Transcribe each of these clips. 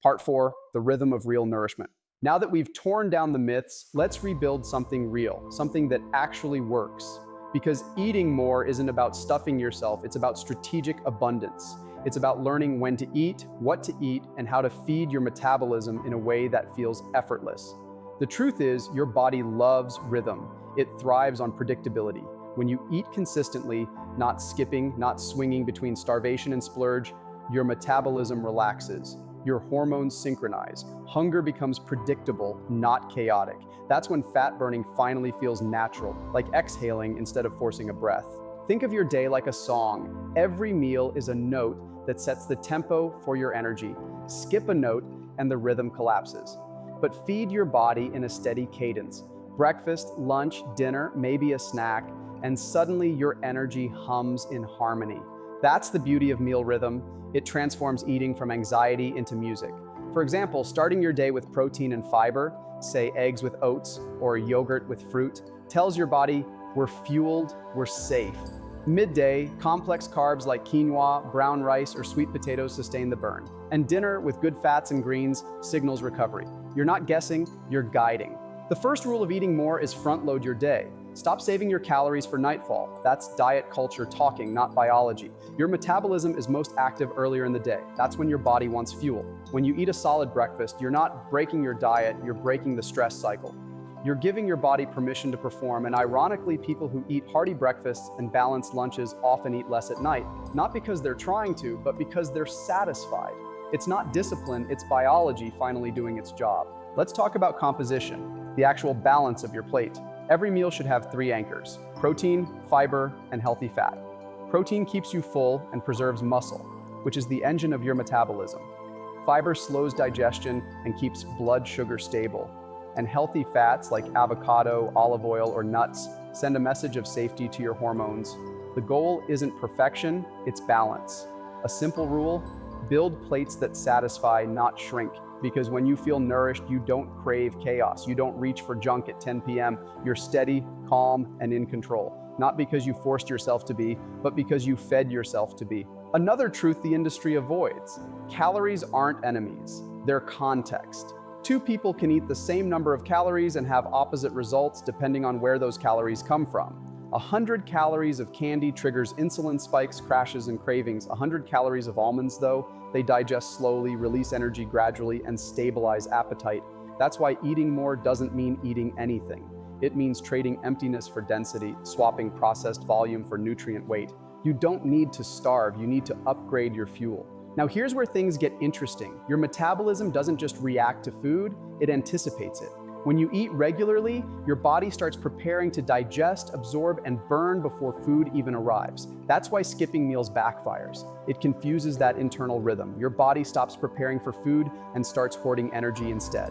Part 4, the rhythm of real nourishment. Now that we've torn down the myths, let's rebuild something real, something that actually works. Because eating more isn't about stuffing yourself, it's about strategic abundance. It's about learning when to eat, what to eat, and how to feed your metabolism in a way that feels effortless. The truth is, your body loves rhythm. It thrives on predictability. When you eat consistently, not skipping, not swinging between starvation and splurge, your metabolism relaxes. Your hormones synchronize. Hunger becomes predictable, not chaotic. That's when fat burning finally feels natural, like exhaling instead of forcing a breath. Think of your day like a song. Every meal is a note that sets the tempo for your energy. Skip a note and the rhythm collapses. But feed your body in a steady cadence. Breakfast, lunch, dinner, maybe a snack, and suddenly your energy hums in harmony. That's the beauty of meal rhythm. It transforms eating from anxiety into music. For example, starting your day with protein and fiber, say eggs with oats or yogurt with fruit, tells your body we're fueled, we're safe. Midday, complex carbs like quinoa, brown rice, or sweet potatoes sustain the burn. And dinner with good fats and greens signals recovery. You're not guessing, you're guiding. The first rule of eating more is front load your day. Stop saving your calories for nightfall. That's diet culture talking, not biology. Your metabolism is most active earlier in the day. That's when your body wants fuel. When you eat a solid breakfast, you're not breaking your diet, you're breaking the stress cycle. You're giving your body permission to perform, and ironically, people who eat hearty breakfasts and balanced lunches often eat less at night, not because they're trying to, but because they're satisfied. It's not discipline, it's biology finally doing its job. Let's talk about composition, the actual balance of your plate. Every meal should have 3 anchors: protein, fiber, and healthy fat. Protein keeps you full and preserves muscle, which is the engine of your metabolism. Fiber slows digestion and keeps blood sugar stable. And healthy fats like avocado, olive oil, or nuts send a message of safety to your hormones. The goal isn't perfection, it's balance. A simple rule: build plates that satisfy, not shrink. Because when you feel nourished, you don't crave chaos. You don't reach for junk at 10 p.m. You're steady, calm, and in control. Not because you forced yourself to be, but because you fed yourself to be. Another truth the industry avoids: calories aren't enemies, they're context. 2 people can eat the same number of calories and have opposite results depending on where those calories come from. 100 calories of candy triggers insulin spikes, crashes, and cravings. 100 calories of almonds, though, they digest slowly, release energy gradually, and stabilize appetite. That's why eating more doesn't mean eating anything. It means trading emptiness for density, swapping processed volume for nutrient weight. You don't need to starve, you need to upgrade your fuel. Now here's where things get interesting. Your metabolism doesn't just react to food, it anticipates it. When you eat regularly, your body starts preparing to digest, absorb, and burn before food even arrives. That's why skipping meals backfires. It confuses that internal rhythm. Your body stops preparing for food and starts hoarding energy instead.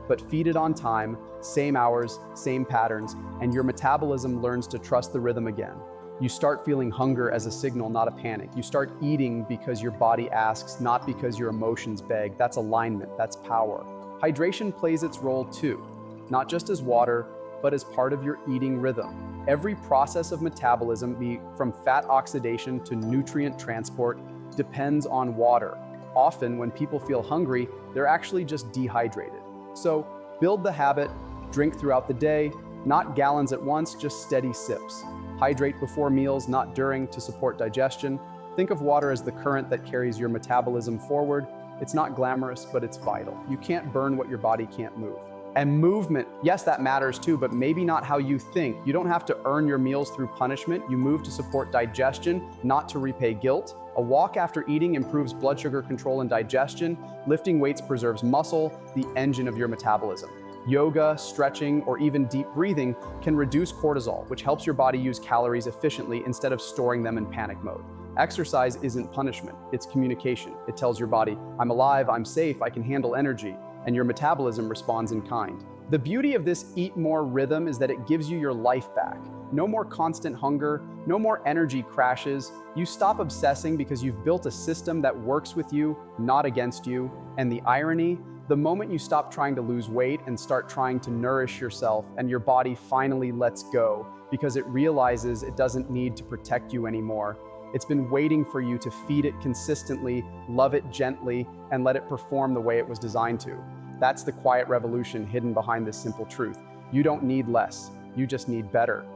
But feed it on time, same hours, same patterns, and your metabolism learns to trust the rhythm again. You start feeling hunger as a signal, not a panic. You start eating because your body asks, not because your emotions beg. That's alignment, that's power. Hydration plays its role too. Not just as water, but as part of your eating rhythm. Every process of metabolism, from fat oxidation to nutrient transport, depends on water. Often, when people feel hungry, they're actually just dehydrated. So, build the habit, drink throughout the day, not gallons at once, just steady sips. Hydrate before meals, not during, to support digestion. Think of water as the current that carries your metabolism forward. It's not glamorous, but it's vital. You can't burn what your body can't move. And movement, yes, that matters too, but maybe not how you think. You don't have to earn your meals through punishment. You move to support digestion, not to repay guilt. A walk after eating improves blood sugar control and digestion. Lifting weights preserves muscle, the engine of your metabolism. Yoga, stretching, or even deep breathing can reduce cortisol, which helps your body use calories efficiently instead of storing them in panic mode. Exercise isn't punishment, it's communication. It tells your body, I'm alive, I'm safe, I can handle energy. And your metabolism responds in kind. The beauty of this eat more rhythm is that it gives you your life back. No more constant hunger, no more energy crashes. You stop obsessing because you've built a system that works with you, not against you. And the irony, the moment you stop trying to lose weight and start trying to nourish yourself, and your body finally lets go because it realizes it doesn't need to protect you anymore. It's been waiting for you to feed it consistently, love it gently, and let it perform the way it was designed to. That's the quiet revolution hidden behind this simple truth. You don't need less, you just need better.